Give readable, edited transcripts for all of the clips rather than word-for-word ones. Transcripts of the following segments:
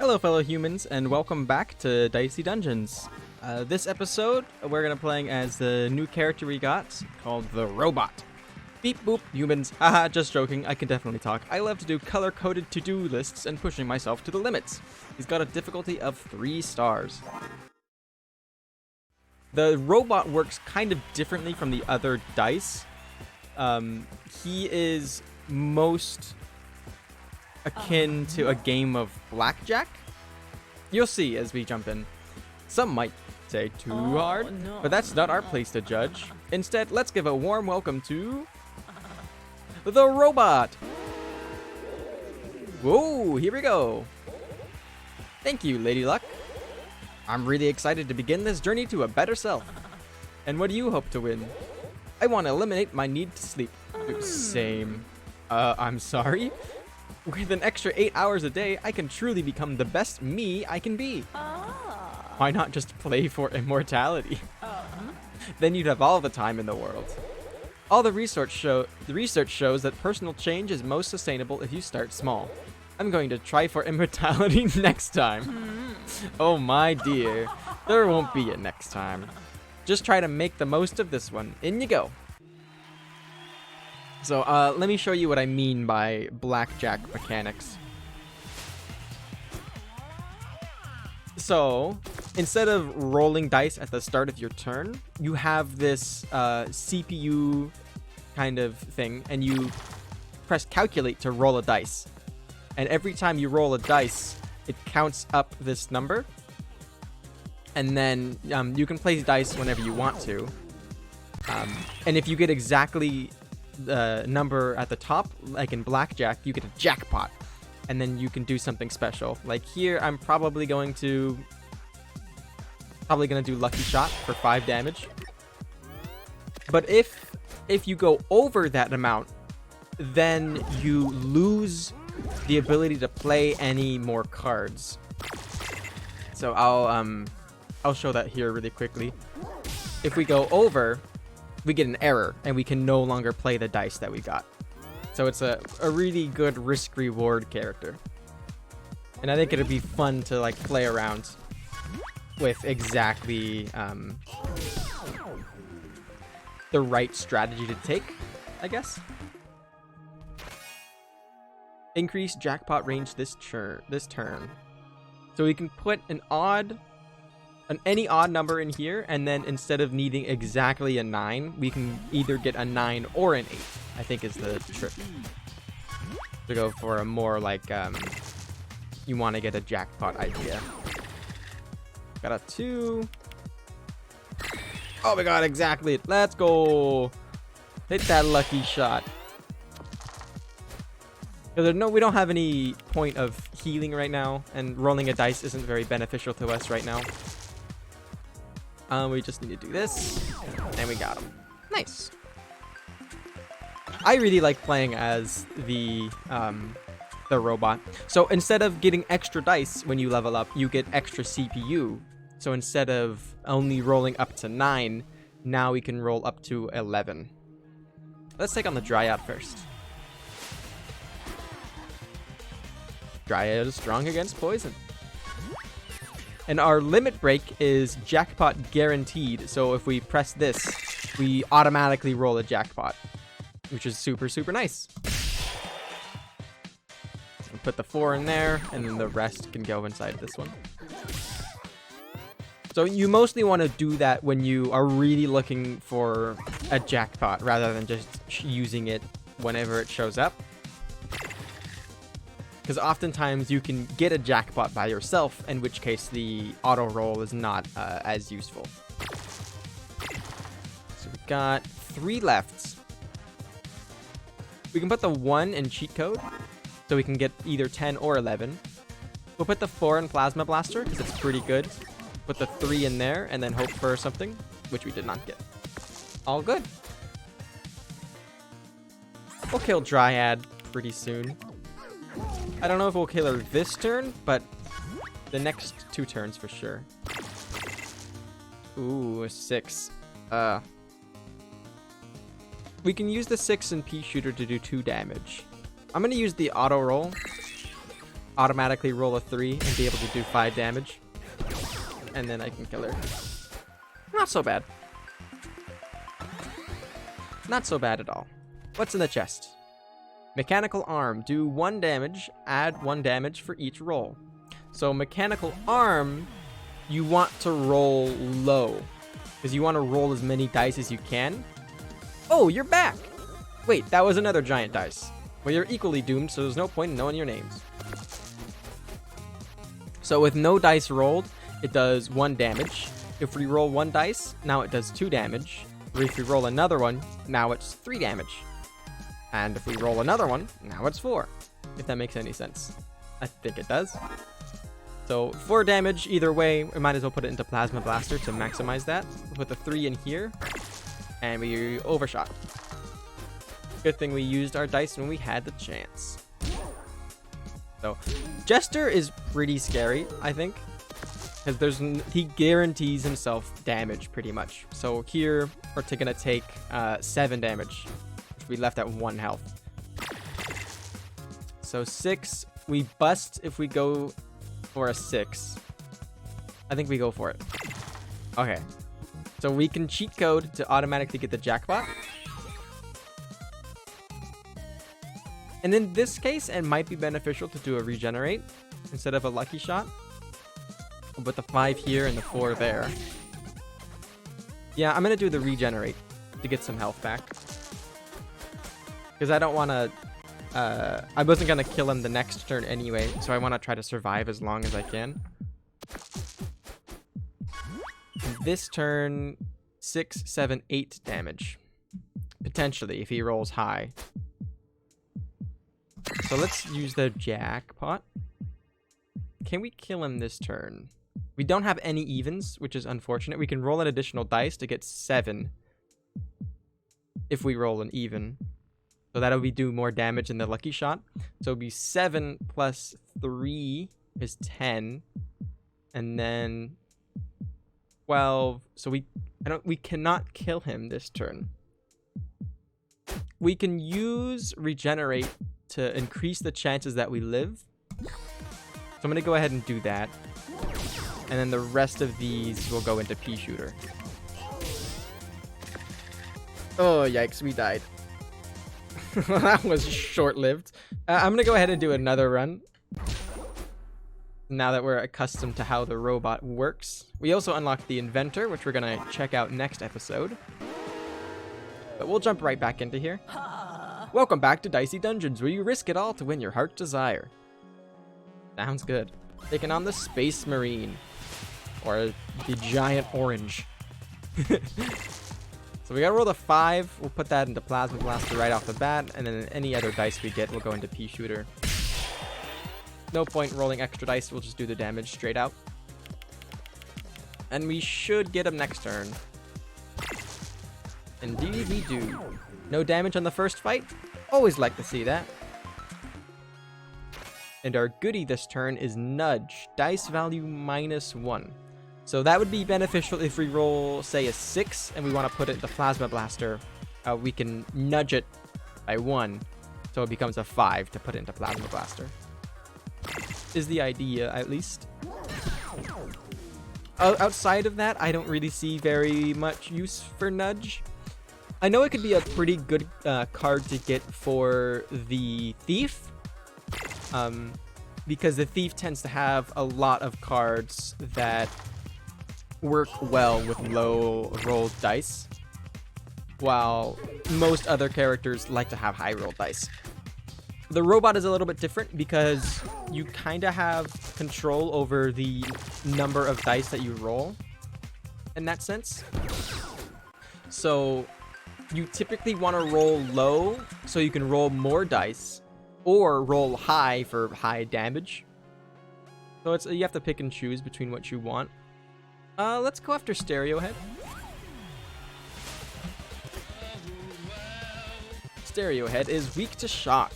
Hello, fellow humans, and welcome back to Dicey Dungeons. This episode, we're gonna playing as the new character we got, called the Robot. Beep boop, humans. Haha, just joking, I can definitely talk. I love to do color-coded to-do lists and pushing myself to the limits. He's got a difficulty of 3 stars. The Robot works kind of differently from the other dice. He is most akin to a game of blackjack. You'll see as we jump in. Some might say too hard, but that's not our place to judge. Instead, let's give a warm welcome to the Robot. Whoa, here we go. Thank you, Lady Luck. I'm really excited to begin this journey to a better self. And what do you hope to win? I want to eliminate my need to sleep. Same. I'm sorry? With an extra 8 hours a day, I can truly become the best me I can be. Why not just play for immortality? Then you'd have all the time in the world. All the research shows that personal change is most sustainable if you start small. I'm going to try for immortality next time. Oh my dear, there won't be a next time. Just try to make the most of this one. In you go. So, let me show you what I mean by blackjack mechanics. So, instead of rolling dice at the start of your turn, you have this CPU kind of thing, and you press calculate to roll a dice. And every time you roll a dice, it counts up this number. And then you can place dice whenever you want to. And if you get exactly the number at the top, like in blackjack, you get a jackpot, and then you can do something special. Like here, I'm probably gonna do lucky shot for 5 damage. But if you go over that amount, then you lose the ability to play any more cards. So I'll show that here really quickly. If we go over, we get an error, and we can no longer play the dice that we got. So it's a really good risk-reward character. And I think it'd be fun to like play around with exactly the right strategy to take, I guess. Increase jackpot range this turn. So we can put any odd number in here, and then instead of needing exactly a 9, we can either get a 9 or an 8, I think is the trick. To go for a more like, you want to get a jackpot idea. Got a 2. Oh my god, exactly. Let's go. Hit that lucky shot. We don't have any point of healing right now, and rolling a dice isn't very beneficial to us right now. We just need to do this, and we got him. Nice. I really like playing as the Robot. So instead of getting extra dice when you level up, you get extra CPU. So instead of only rolling up to 9, now we can roll up to 11. Let's take on the Dryad first. Dryad is strong against poison. And our limit break is jackpot guaranteed. So if we press this, we automatically roll a jackpot, which is super, super nice. We'll put the 4 in there, and then the rest can go inside this one. So you mostly want to do that when you are really looking for a jackpot, rather than just using it whenever it shows up. Because oftentimes you can get a jackpot by yourself, in which case the auto roll is not as useful. So we got 3 left. We can put the 1 in cheat code, so we can get either 10 or 11. We'll put the 4 in Plasma Blaster, because it's pretty good. Put the 3 in there, and then hope for something, which we did not get. All good. We'll kill Dryad pretty soon. I don't know if we'll kill her this turn, but the next 2 turns for sure. Ooh, a 6. We can use the 6 and Pea Shooter to do 2 damage. I'm going to use the auto roll automatically roll a 3 and be able to do 5 damage. And then I can kill her. Not so bad. Not so bad at all. What's in the chest? Mechanical arm. Do 1 damage. Add 1 damage for each roll. So mechanical arm, you want to roll low. Because you want to roll as many dice as you can. Oh, you're back! Wait, that was another giant dice. Well, you're equally doomed, so there's no point in knowing your names. So with no dice rolled, it does 1 damage. If we roll 1 dice, now it does 2 damage. Or if we roll another one, now it's 3 damage. And if we roll another one, now it's 4. If that makes any sense. I think it does. So 4 damage either way. We might as well put it into Plasma Blaster to maximize that. We'll put the 3 in here. And we overshot. Good thing we used our dice when we had the chance. So Jester is pretty scary, I think. Because he guarantees himself damage pretty much. So here we're gonna take 7 damage, which we left at 1 health. So 6, we bust if we go for a 6. I think we go for it. Okay, so we can cheat code to automatically get the jackpot. And in this case, it might be beneficial to do a regenerate instead of a lucky shot. We'll put the 5 here and the 4 there. Yeah, I'm going to do the regenerate to get some health back. Because I don't want to... I wasn't going to kill him the next turn anyway, so I want to try to survive as long as I can. And this turn, 6, 7, 8 damage. Potentially, if he rolls high. So let's use the jackpot. Can we kill him this turn? We don't have any evens, which is unfortunate. We can roll an additional dice to get 7 if we roll an even. So that'll be do more damage than the lucky shot. So it'll be 7 plus 3 is 10. And then 12. So we cannot kill him this turn. We can use regenerate to increase the chances that we live. So I'm going to go ahead and do that. And then the rest of these will go into pea shooter. Oh, yikes, we died. That was short-lived. I'm going to go ahead and do another run. Now that we're accustomed to how the robot works. We also unlocked the inventor, which we're going to check out next episode. But we'll jump right back into here. Welcome back to Dicey Dungeons, where you risk it all to win your heart's desire. Sounds good. Taking on the Space Marine. Or the Giant Orange. So we gotta roll the 5. We'll put that into Plasma Blaster right off the bat. And then any other dice we get will go into pea shooter. No point rolling extra dice. We'll just do the damage straight out. And we should get him next turn. Indeed we do. No damage on the first fight. Always like to see that. And our goodie this turn is Nudge. Dice value -1. So that would be beneficial if we roll, say, a 6 and we want to put it in the Plasma Blaster. We can nudge it by 1. So it becomes a 5 to put it into Plasma Blaster. Is the idea, at least. Outside of that, I don't really see very much use for Nudge. I know it could be a pretty good card to get for the Thief. Because the Thief tends to have a lot of cards that work well with low rolled dice, while most other characters like to have high rolled dice. The robot is a little bit different because you kind of have control over the number of dice that you roll in that sense. So you typically want to roll low so you can roll more dice, or roll high for high damage. So you have to pick and choose between what you want. Let's go after Stereo Head. Stereo Head is weak to shock.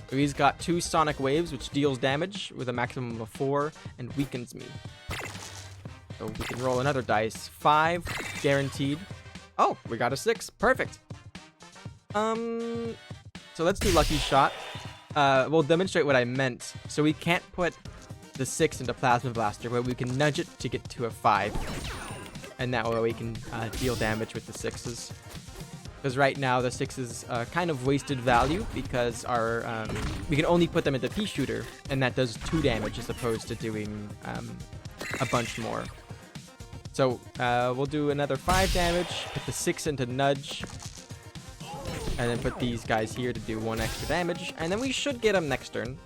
So he's got 2 sonic waves, which deals damage with a maximum of 4 and weakens me. So we can roll another dice. 5, guaranteed. Oh, we got a 6. Perfect. So let's do Lucky Shot. We'll demonstrate what I meant. So So we can't put the 6 into Plasma Blaster, but we can nudge it to get to a 5. And that way we can deal damage with the 6s. Because right now the 6s kind of wasted value because our we can only put them into pea shooter, and that does 2 damage as opposed to doing a bunch more. So we'll do another 5 damage, put the 6 into nudge, and then put these guys here to do 1 extra damage, and then we should get him next turn.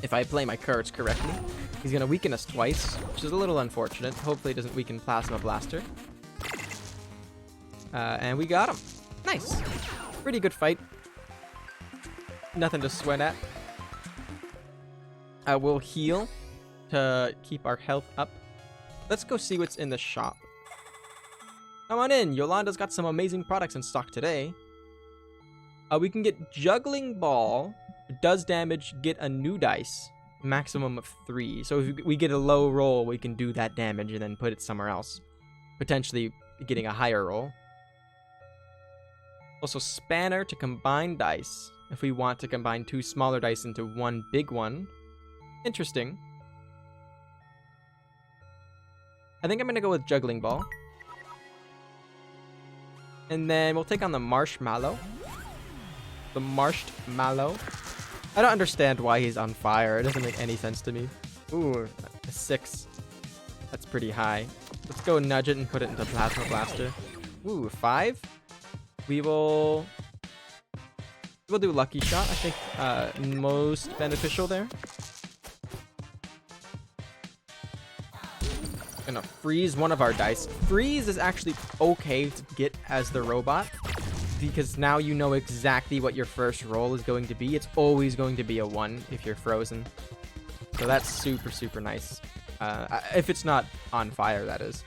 If I play my cards correctly. He's going to weaken us twice, which is a little unfortunate. Hopefully it doesn't weaken Plasma Blaster. And we got him. Nice. Pretty good fight. Nothing to sweat at. We'll heal to keep our health up. Let's go see what's in the shop. Come on in. Yolanda's got some amazing products in stock today. We can get Juggling Ball. It does damage, get a new dice. Maximum of 3. So if we get a low roll, we can do that damage and then put it somewhere else. Potentially getting a higher roll. Also, Spanner to combine dice. If we want to combine 2 smaller dice into 1 big one. Interesting. I think I'm going to go with Juggling Ball. And then we'll take on the Marshmallow. The Marshmallow. I don't understand why he's on fire. It doesn't make any sense to me. Ooh, a 6. That's pretty high. Let's go nudge it and put it into Plasma Blaster. Ooh, 5. We'll do Lucky Shot. I think most beneficial there. Gonna freeze one of our dice. Freeze is actually okay to get as the robot, because now you know exactly what your first roll is going to be. It's always going to be a 1 if you're frozen. So that's super, super nice. If it's not on fire, that is.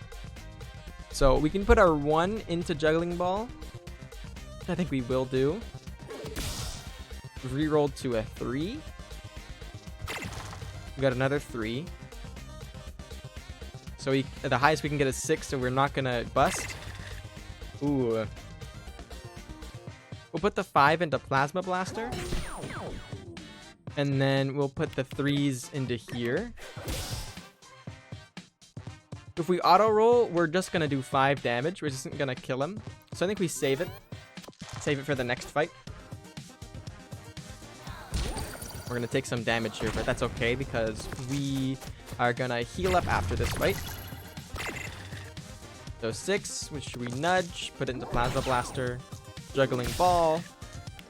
So we can put our 1 into Juggling Ball. I think we will do. Rerolled to a 3. We got another 3. So the highest we can get is 6, so we're not gonna bust. Ooh. We'll put the 5 into Plasma Blaster. And then we'll put the 3s into here. If we auto roll, we're just gonna do 5 damage, which isn't gonna kill him. So I think we save it. Save it for the next fight. We're gonna take some damage here, but that's okay because we are gonna heal up after this fight. So 6, which we nudge, put it into Plasma Blaster, Juggling Ball,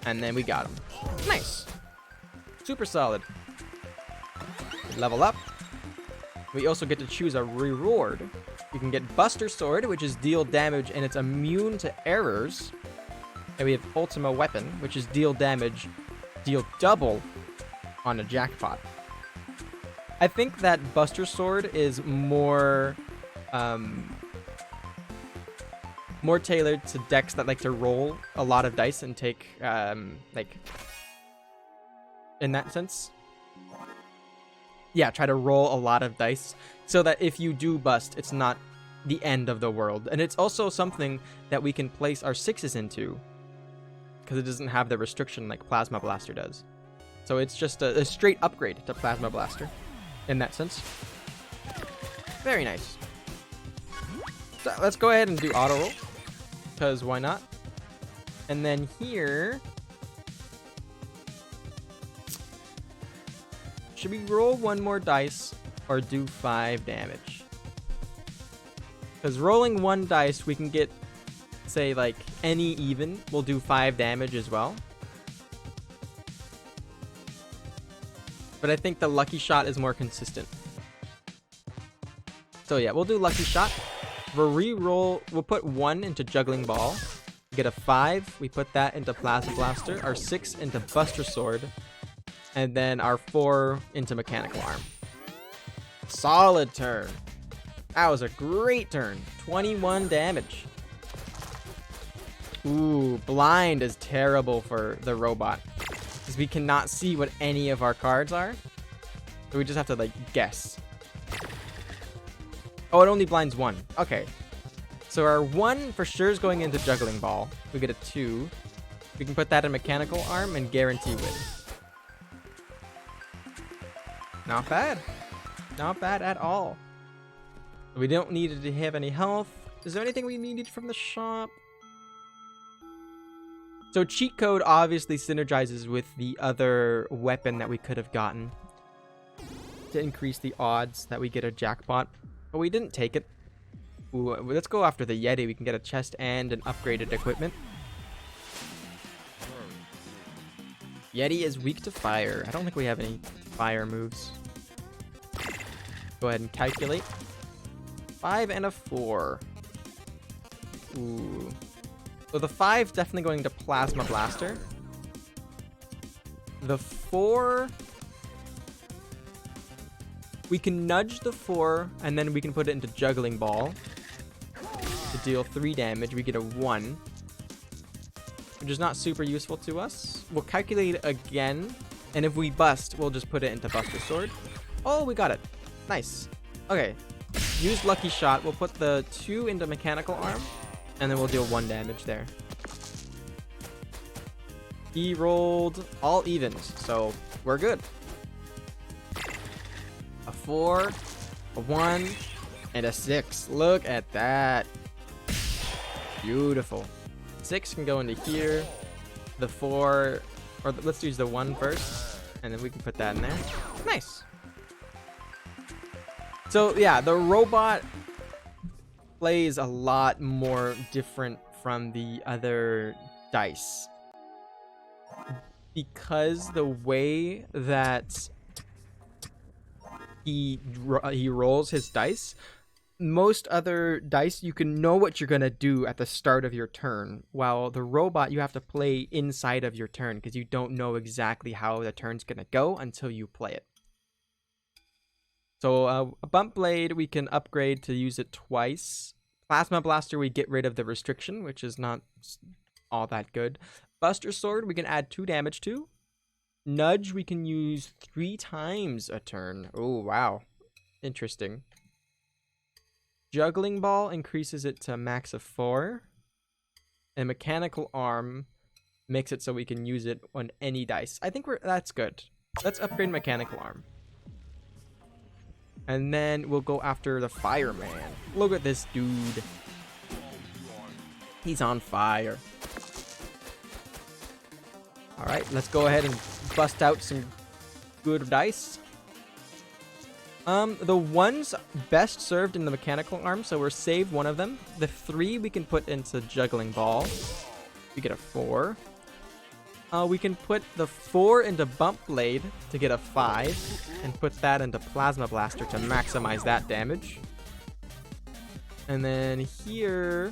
and then we got him. Nice. Super solid. Level up. We also get to choose a reward. You can get Buster Sword, which is deal damage and it's immune to errors. And we have Ultima Weapon, which is deal damage, deal double on a jackpot. I think that Buster Sword is more tailored to decks that like to roll a lot of dice and take like in that sense. Yeah, try to roll a lot of dice so that if you do bust, it's not the end of the world. And it's also something that we can place our 6s into because it doesn't have the restriction like Plasma Blaster does. So it's just a straight upgrade to Plasma Blaster in that sense. Very nice. So let's go ahead and do auto roll because why not? And then here, should we roll 1 more dice or do 5 damage? Because rolling 1 dice, we can get, say, like any even. We'll do 5 damage as well. But I think the Lucky Shot is more consistent. So yeah, we'll do Lucky Shot. We'll re-roll. We'll put 1 into Juggling Ball. Get a 5. We put that into Plasma Blaster. Our 6 into Buster Sword. And then our 4 into Mechanical Arm. Solid turn. That was a great turn. 21 damage. Ooh, blind is terrible for the robot. Because we cannot see what any of our cards are. So we just have to, like, guess. Oh, it only blinds 1. Okay. So our 1 for sure is going into Juggling Ball. We get a 2. We can put that in Mechanical Arm and guarantee win. Not bad. Not bad at all. We don't need to have any health. Is there anything we needed from the shop? So cheat code obviously synergizes with the other weapon that we could have gotten to increase the odds that we get a jackpot, but we didn't take it. Ooh, let's go after the Yeti. We can get a chest and an upgraded equipment. Yeti is weak to fire. I don't think we have any fire moves. Go ahead and calculate. 5 and a 4. Ooh. So the 5 definitely going to Plasma Blaster. The 4... We can nudge the 4, and then we can put it into Juggling Ball to deal 3 damage. We get a 1, which is not super useful to us. We'll calculate it again, and if we bust, we'll just put it into Buster Sword. Oh, we got it. Nice. Okay. Use Lucky Shot. We'll put the 2 into Mechanical Arm, and then we'll deal 1 damage there. He rolled all evens, so we're good. A 4, a 1, and a 6. Look at that. Beautiful. 6 can go into here. The 4, or let's use the 1 first, and then we can put that in there. Nice. So yeah, the robot plays a lot more different from the other dice, because the way that he rolls his dice, most other dice you can know what you're gonna do at the start of your turn, while the robot you have to play inside of your turn because you don't know exactly how the turn's gonna go until you play it. So a Bump Blade we can upgrade to use it twice. Plasma Blaster we get rid of the restriction, which is not all that good. Buster Sword we can add 2 damage to. Nudge we can use 3 times a turn. Oh, wow. Interesting. Juggling Ball increases it to a max of 4. And Mechanical Arm makes it so we can use it on any dice. I think that's good. Let's upgrade Mechanical Arm. And then we'll go after the Fireman. Look at this dude. He's on fire. Alright, let's go ahead and bust out some good dice. The 1's best served in the Mechanical Arm, so we're save 1 of them. The 3 we can put into Juggling Ball. We get a 4. We can put the 4 into Bump Blade to get a 5, and put that into Plasma Blaster to maximize that damage. And then here,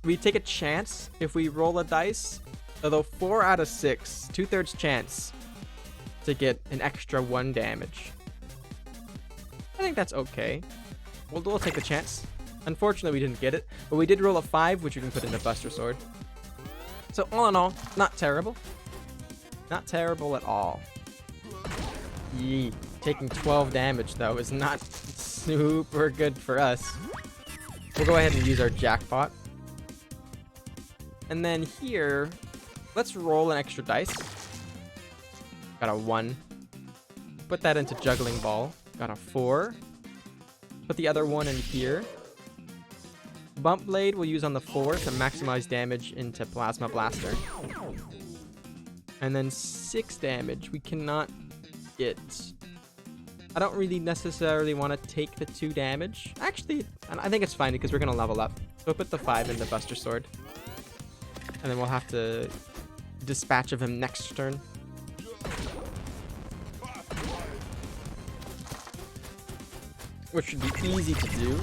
we take a chance if we roll a dice. Although 4 out of 6, 2/3 chance to get an extra 1 damage. I think that's okay. We'll take a chance. Unfortunately, we didn't get it, but we did roll a 5, which we can put into Buster Sword. So all in all, not terrible. Not terrible at all. Yee. Taking 12 damage, though, is not super good for us. We'll go ahead and use our jackpot. And then here, let's roll an extra dice. Got a 1. Put that into Juggling Ball. Got a 4. Put the other 1 in here. Bump Blade we'll use on the 4 to maximize damage into Plasma Blaster. And then 6 damage we cannot get. I don't really necessarily want to take the 2 damage. Actually, I think it's fine because we're going to level up. So we'll put the 5 in the Buster Sword. And then we'll have to dispatch of him next turn. Which should be easy to do.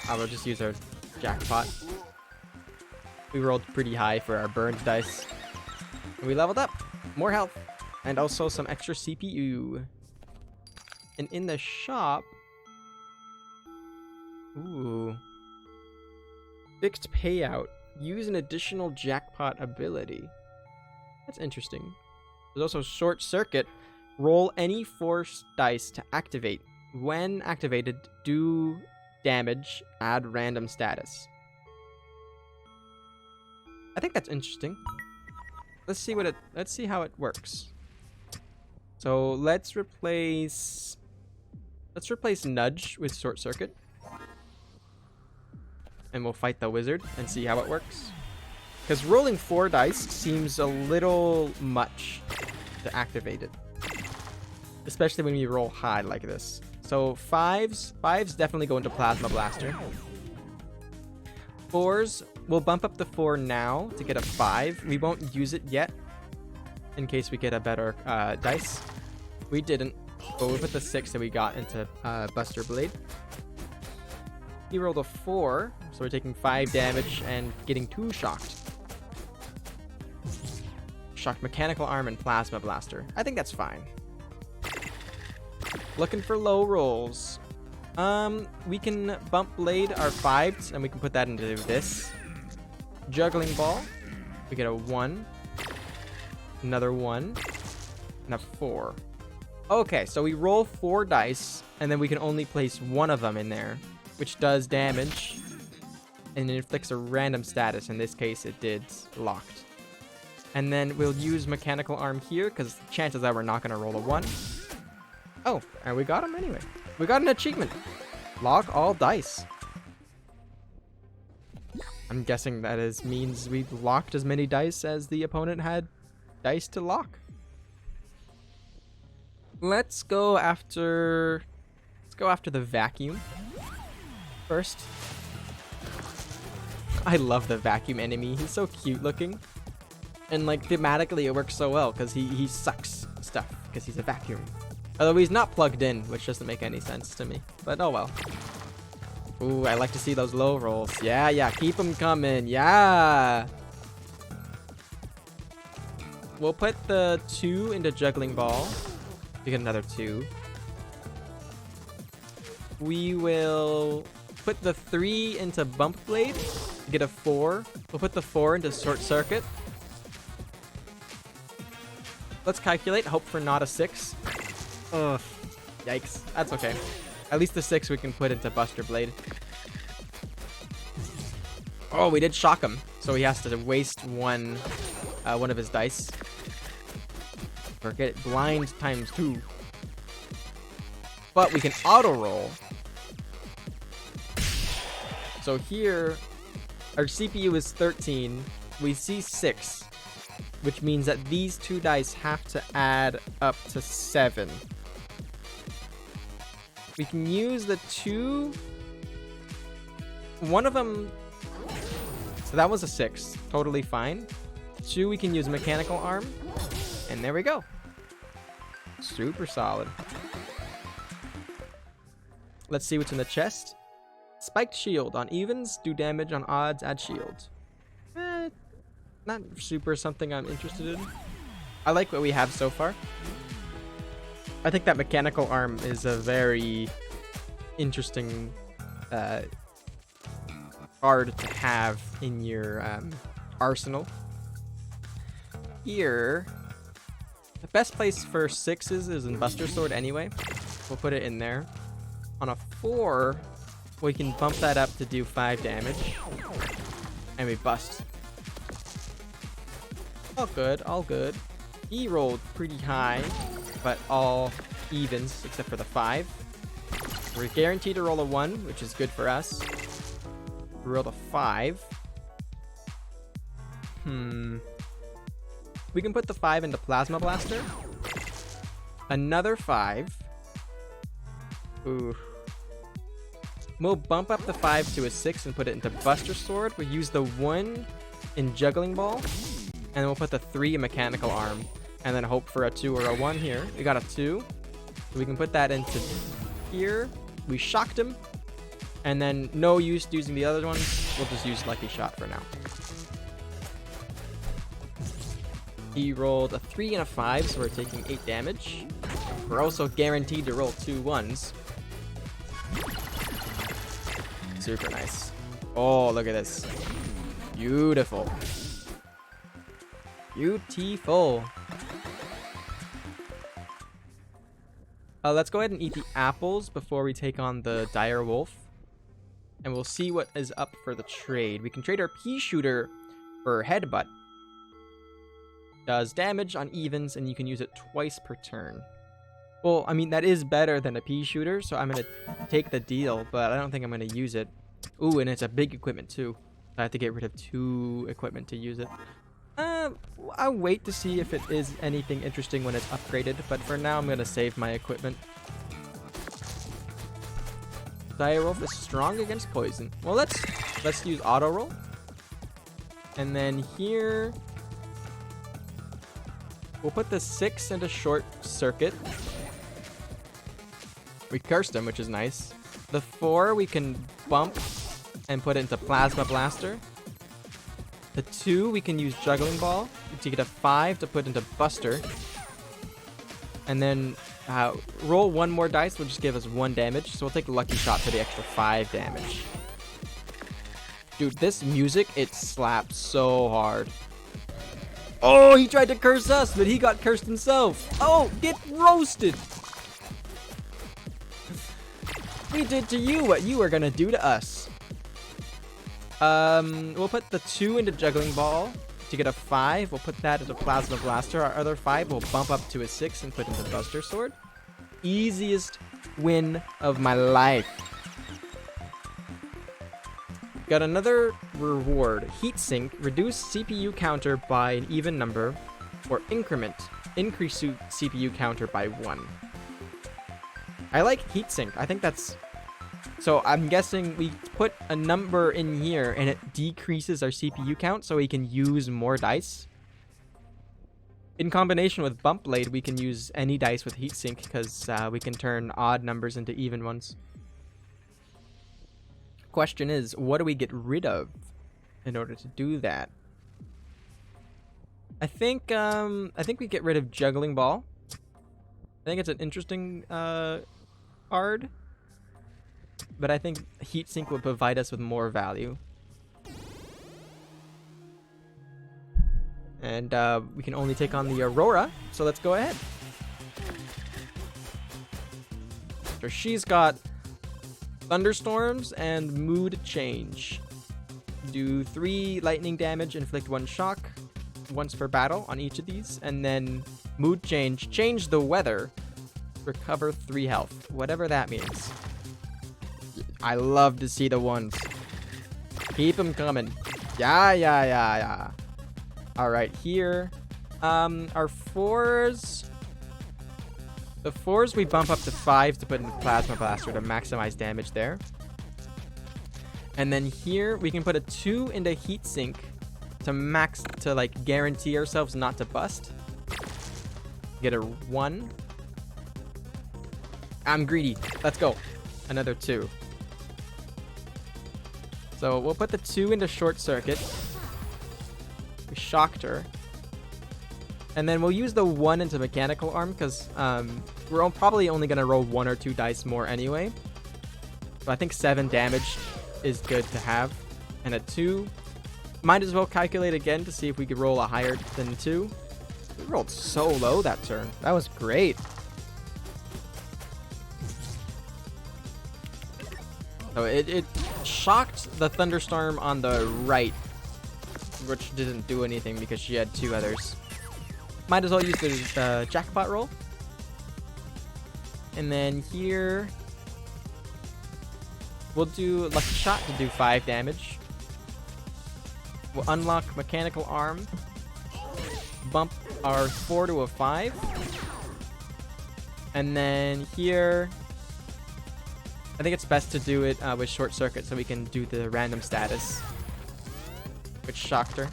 I will just use our jackpot. We rolled pretty high for our burned dice. And we leveled up. More health. And also some extra CPU. And in the shop... Ooh. Fixed payout. Use an additional jackpot ability. That's interesting. There's also Short Circuit. Roll any force dice to activate. When activated, do damage, add random status. I think that's interesting. Let's see how it works. So let's replace Nudge with Short Circuit. And we'll fight the wizard and see how it works. Because rolling 4 dice seems a little much to activate it. Especially when we roll high like this. So 5s definitely go into Plasma Blaster. 4s, we'll bump up the 4 now to get a 5. We won't use it yet in case we get a better dice. We didn't, but we'll put the 6 that we got into Buster Blade. He rolled a 4, so we're taking 5 damage and getting 2 shocked. Shocked Mechanical Arm and Plasma Blaster. I think that's fine. Looking for low rolls. We can bump Blade our 5s, and we can put that into this. Juggling Ball. We get a 1. Another 1. And a 4. Okay, so we roll 4 dice, and then we can only place 1 of them in there, which does damage, and it inflicts a random status. In this case, it did locked. And then we'll use Mechanical Arm here, because chances are we're not going to roll a 1. Oh, and we got him anyway. We got an achievement. Lock all dice. I'm guessing that means we've locked as many dice as the opponent had dice to lock. Let's go after the vacuum first. I love the vacuum enemy. He's so cute looking. And like thematically it works so well because he sucks stuff because he's a vacuum. Although he's not plugged in, which doesn't make any sense to me. But oh well. Ooh, I like to see those low rolls. Yeah, keep them coming. Yeah. We'll put the 2 into Juggling Ball. We get another 2. We will put the 3 into Bump Blade. Get a 4. We'll put the 4 into Short Circuit. Let's calculate. Hope for not a 6. Ugh. Yikes. That's okay. At least the 6 we can put into Buster Blade. Oh, we did shock him. So he has to waste one of his dice. Or get blind times 2. But we can auto roll. So here, our CPU is 13. We see 6. Which means that these 2 dice have to add up to 7. We can use the 2. One of them. So that was a 6. Totally fine. 2, we can use Mechanical Arm. And there we go. Super solid. Let's see what's in the chest. Spiked Shield. On evens, do damage. On odds, add shield. Not super something I'm interested in. I like what we have so far. I think that Mechanical Arm is a very interesting card to have in your arsenal. Here, the best place for 6s is in Buster Sword anyway. We'll put it in there. On a 4, we can bump that up to do 5 damage. And we bust. All good, all good. He rolled pretty high, but all evens except for the 5. We're guaranteed to roll a 1, which is good for us. We rolled a 5. We can put the 5 into Plasma Blaster. Another 5. Ooh. We'll bump up the 5 to a 6 and put it into Buster Sword. We'll use the 1 in Juggling Ball. And then we'll put the 3 in Mechanical Arm. And then hope for a 2 or a 1 here. We got a 2. So we can put that into here. We shocked him. And then no use using the other ones. We'll just use Lucky Shot for now. He rolled a 3 and a 5, so we're taking 8 damage. We're also guaranteed to roll 2 1s. Super nice. Oh, look at this. Beautiful. Beautiful. Let's go ahead and eat the apples before we take on the Dire Wolf. And we'll see what is up for the trade. We can trade our pea shooter for Headbutt. Does damage on evens, and you can use it twice per turn. Well, I mean, that is better than a pea shooter, so I'm going to take the deal, but I don't think I'm going to use it. Ooh, and it's a big equipment, too. I have to get rid of 2 equipment to use it. I'll wait to see if it is anything interesting when it's upgraded, but for now, I'm going to save my equipment. Die roll is strong against poison. Well, let's use auto roll. And then here, we'll put the 6 into short circuit. We cursed him, which is nice. The 4 we can bump and put into plasma blaster. The 2 we can use juggling ball to get a 5 to put into buster. And then roll 1 more dice will just give us 1 damage. So we'll take lucky shot for the extra 5 damage. Dude, this music, it slaps so hard. Oh, he tried to curse us, but he got cursed himself. Oh, get roasted. We did to you what you were gonna do to us. We'll put the 2 into juggling ball to get a 5. We'll put that into plasma blaster. Our other 5 will bump up to a 6 and put into buster sword. Easiest win of my life. Got another reward. Heatsink. Reduce CPU counter by an even number, or increment. Increase CPU counter by 1. I like heatsink. I think that's... So I'm guessing we put a number in here and it decreases our CPU count so we can use more dice. In combination with bump blade, we can use any dice with heatsink because we can turn odd numbers into even ones. Question is, what do we get rid of in order to do that? I think we get rid of juggling ball. I think it's an interesting card, but I think heatsink would provide us with more value. And we can only take on the Aurora, so let's go ahead. So she's got thunderstorms and mood change. Do 3 lightning damage, inflict 1 shock once per battle on each of these, and then mood change, change the weather, recover 3 health, whatever that means. I love to see the ones. Keep them coming. Yeah. All right, here, our 4s. The 4s we bump up to 5 to put in plasma blaster to maximize damage there. And then here we can put a 2 into heatsink to like guarantee ourselves not to bust. Get a 1. I'm greedy. Let's go. Another 2. So we'll put the 2 into short circuit. We shocked her. And then we'll use the 1 into mechanical arm because we're probably only going to roll 1 or 2 dice more anyway. So I think 7 damage is good to have. And a 2. Might as well calculate again to see if we could roll a higher than 2. We rolled so low that turn. That was great. So it shocked the thunderstorm on the right, which didn't do anything because she had 2 others. Might as well use the jackpot roll. And then here, we'll do lucky shot to do 5 damage. We'll unlock mechanical arm. Bump our 4 to a 5. And then here, I think it's best to do it with short circuit so we can do the random status, which shocked her.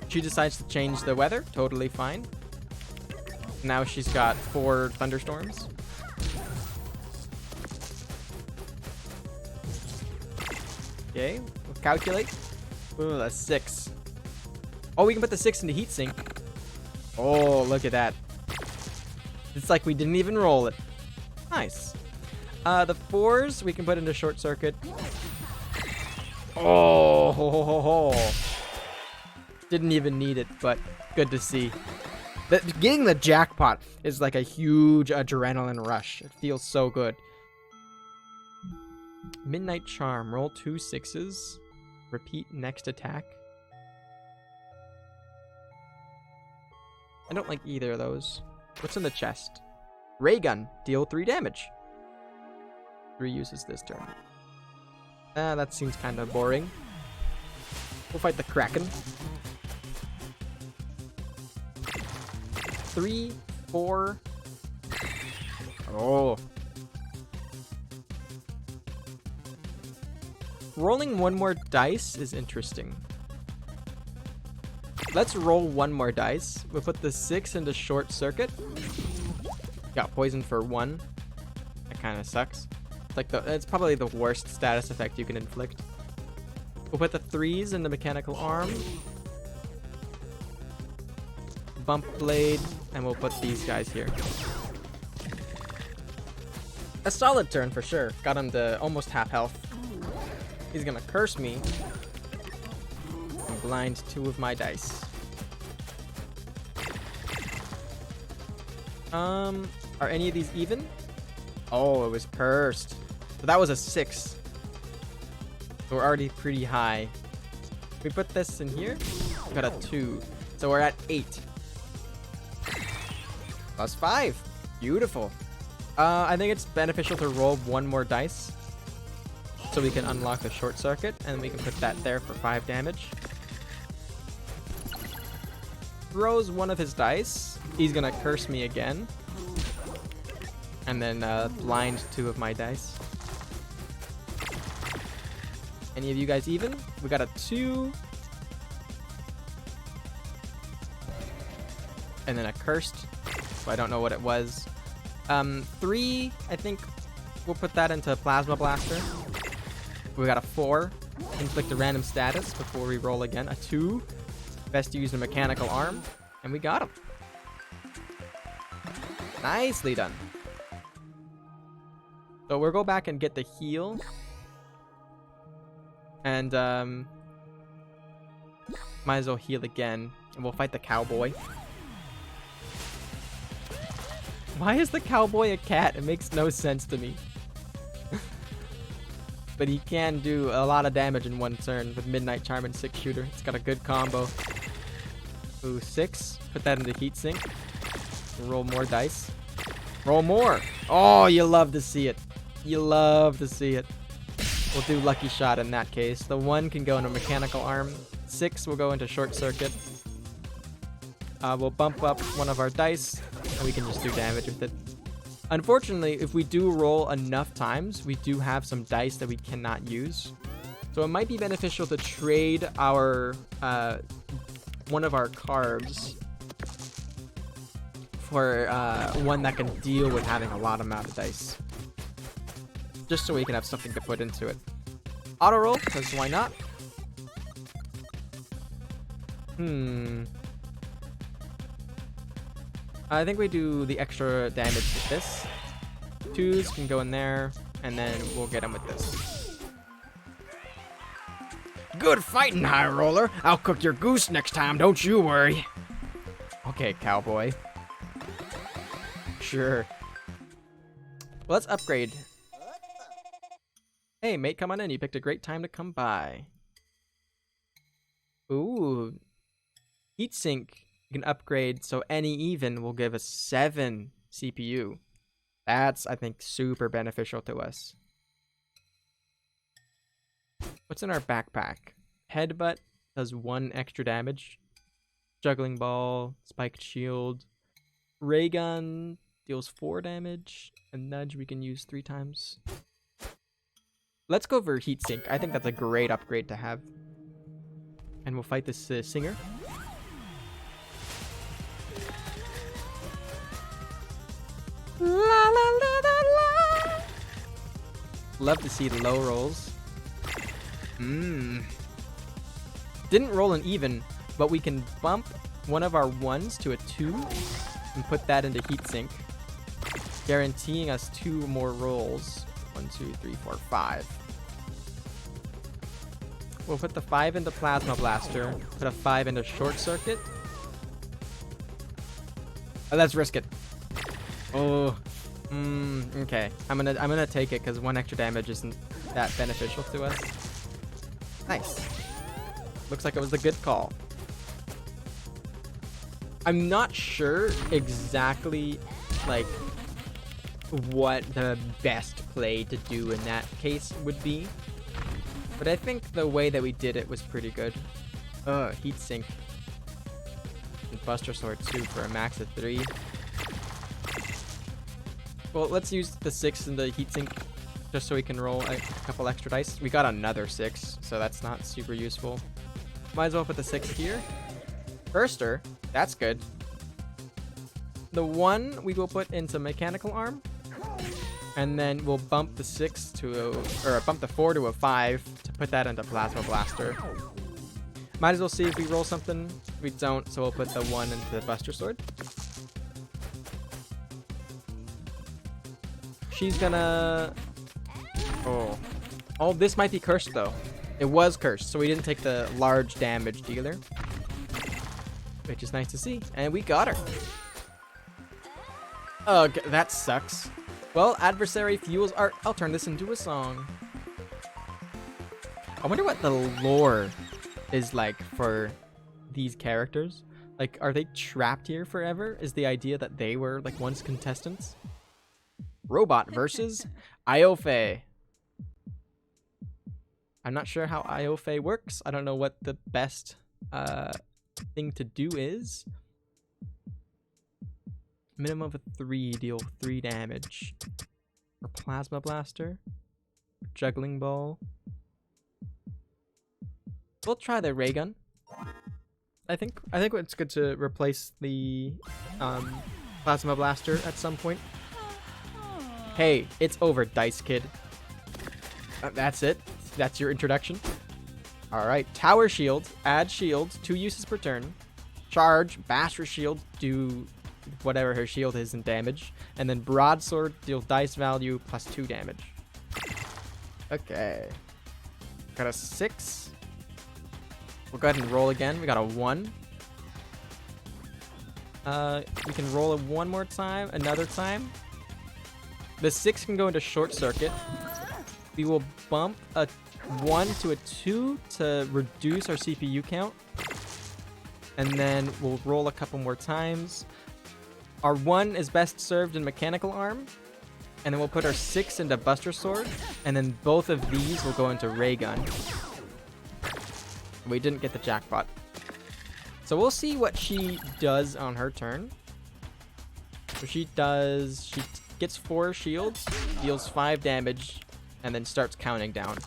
She decides to change the weather. Totally fine. Now she's got 4 thunderstorms. Okay, we'll calculate. Ooh, that's 6. Oh, we can put the 6 into heatsink. Oh, look at that. It's like we didn't even roll it. Nice. The 4s we can put into short circuit. Oh, ho, ho, ho, ho. Didn't even need it, but good to see. Getting the jackpot is like a huge adrenaline rush. It feels so good. Midnight Charm. Roll 2 6s. Repeat next attack. I don't like either of those. What's in the chest? Ray gun. Deal 3 damage. 3 uses this turn. That seems kind of boring. We'll fight the Kraken. 3, 4. Oh. Rolling one more dice is interesting. Let's roll one more dice. We'll put the 6 into short circuit. Got poisoned for 1. That kind of sucks. It's probably the worst status effect you can inflict. We'll put the 3s into mechanical arm. Bump blade, and we'll put these guys here. A solid turn for sure. Got him to almost half health. He's gonna curse me and blind 2 of my dice. Are any of these even? Oh, it was cursed. So that was a 6. So we're already pretty high. We put this in here. We got a 2. So we're at 8. Plus 5. Beautiful. I think it's beneficial to roll one more dice so we can unlock the short circuit, and we can put that there for 5 damage. Throws one of his dice. He's gonna curse me again. And then blind 2 of my dice. Any of you guys even? We got a 2. And then a cursed. So I don't know what it was. 3, I think we'll put that into Plasma Blaster. We got a 4. Inflict a random status before we roll again. A 2. Best to use a mechanical arm. And we got him. Nicely done. So we'll go back and get the heal. And might as well heal again. And we'll fight the cowboy. Why is the cowboy a cat? It makes no sense to me. But he can do a lot of damage in one turn with Midnight Charm and 6 shooter. It's got a good combo. Ooh, 6. Put that into heat sink. Roll more dice. Roll more. Oh, you love to see it. You love to see it. We'll do lucky shot in that case. The 1 can go into mechanical arm. 6 will go into short circuit. We'll bump up one of our dice, and we can just do damage with it. Unfortunately, if we do roll enough times, we do have some dice that we cannot use. So it might be beneficial to trade our one of our cards for one that can deal with having a lot amount of dice. Just so we can have something to put into it. Auto roll, because why not? I think we do the extra damage with this. 2s can go in there, and then we'll get him with this. Good fighting, High Roller. I'll cook your goose next time, don't you worry. Okay, cowboy. Sure. Well, let's upgrade. Hey, mate, come on in. You picked a great time to come by. Ooh. Heatsink. You can upgrade, so any even will give us 7 CPU. That's, I think, super beneficial to us. What's in our backpack? Headbutt does 1 extra damage. Juggling ball, spiked shield. Ray gun deals 4 damage. A nudge we can use 3 times. Let's go for heatsink. I think that's a great upgrade to have. And we'll fight this singer. La, la, la, la, la. Love to see low rolls. Didn't roll an even, but we can bump one of our 1s to a 2 and put that into heatsink, guaranteeing us 2 more rolls. 1, 2, 3, 4, 5. We'll put the 5 into Plasma Blaster, put a 5 into Short Circuit. Oh, let's risk it. Oh, okay. I'm gonna take it because 1 extra damage isn't that beneficial to us. Nice. Looks like it was a good call. I'm not sure exactly, like, what the best play to do in that case would be. But I think the way that we did it was pretty good. Heat sink. And Buster Sword too for a max of 3. Well, let's use the 6 in the heat sink just so we can roll a couple extra dice. We got another 6, so that's not super useful. Might as well put the 6 here. Burster, that's good. The 1 we will put into mechanical arm. And then we'll bump the 6 to bump the 4 to a 5 to put that into plasma blaster. Might as well see if we roll something. We don't, so we'll put the 1 into the Buster Sword. She's gonna... Oh, this might be cursed though. It was cursed, so we didn't take the large damage dealer. Which is nice to see. And we got her. Ugh, that sucks. Well, adversary fuels art. I'll turn this into a song. I wonder what the lore is like for these characters. Like, are they trapped here forever? Is the idea that they were, like, once contestants? Robot versus Iofe. I'm not sure how Iofe works. I don't know what the best thing to do is. Minimum of 3, deal 3 damage. Or Plasma Blaster. Juggling Ball. We'll try the Ray Gun. I think it's good to replace the Plasma Blaster at some point. Hey, it's over, Dice Kid. That's it. That's your introduction. Alright, Tower Shield. Add shield. 2 uses per turn. Charge. Bash her shield. Do whatever her shield is in damage. And then Broadsword. Deal dice value plus 2 damage. Okay. Got a 6. We'll go ahead and roll again. We got a 1. We can roll it one more time. Another time. The 6 can go into Short Circuit. We will bump a 1 to a 2 to reduce our CPU count. And then we'll roll a couple more times. Our 1 is best served in Mechanical Arm. And then we'll put our 6 into Buster Sword. And then both of these will go into Ray Gun. We didn't get the jackpot. So we'll see what she does on her turn. So she gets 4 shields, deals 5 damage, and then starts counting down.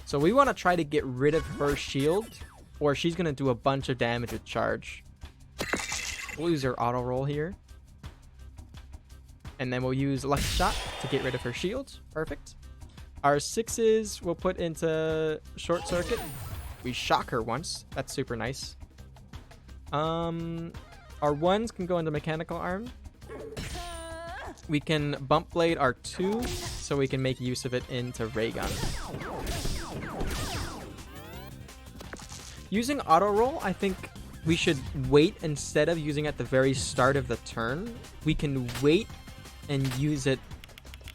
So we want to try to get rid of her shield, or she's going to do a bunch of damage with charge. We'll use her auto roll here. And then we'll use Lucky Shot to get rid of her shield. Perfect. Our 6s we'll put into Short Circuit. We shock her once. That's super nice. Our 1s can go into Mechanical Arm. We can Bump Blade our 2, so we can make use of it into Ray Gun. Using Auto Roll, I think we should wait instead of using it at the very start of the turn. We can wait and use it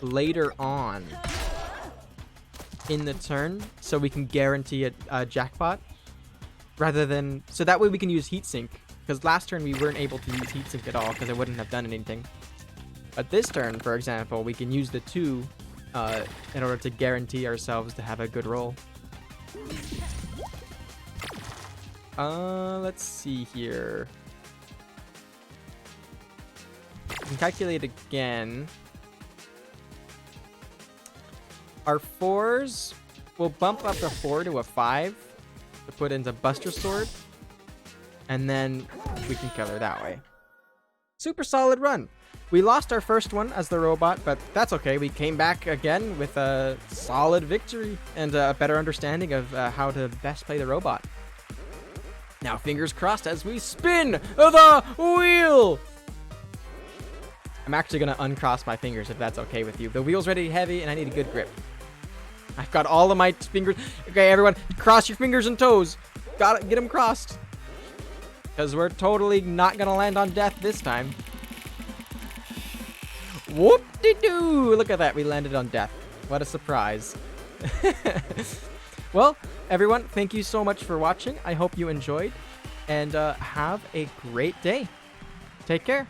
later on in the turn, so we can guarantee a jackpot, rather than, so that way we can use Heat Sink, because last turn we weren't able to use Heat Sink at all because it wouldn't have done anything. But this turn, for example, we can use the 2 in order to guarantee ourselves to have a good roll. Let's see here. We can calculate again. Our 4s will bump up the 4 to a 5 to put into Buster Sword. And then we can kill her that way. Super solid run. We lost our first one as the robot, but that's okay. We came back again with a solid victory and a better understanding of how to best play the robot. Now fingers crossed as we spin the wheel. I'm actually going to uncross my fingers if that's okay with you. The wheel's ready heavy and I need a good grip. I've got all of my fingers. Okay, everyone, cross your fingers and toes. Gotta get them crossed. Because we're totally not going to land on death this time. Whoop-de-doo! Look at that, we landed on death. What a surprise. Well, everyone, thank you so much for watching. I hope you enjoyed. And have a great day. Take care.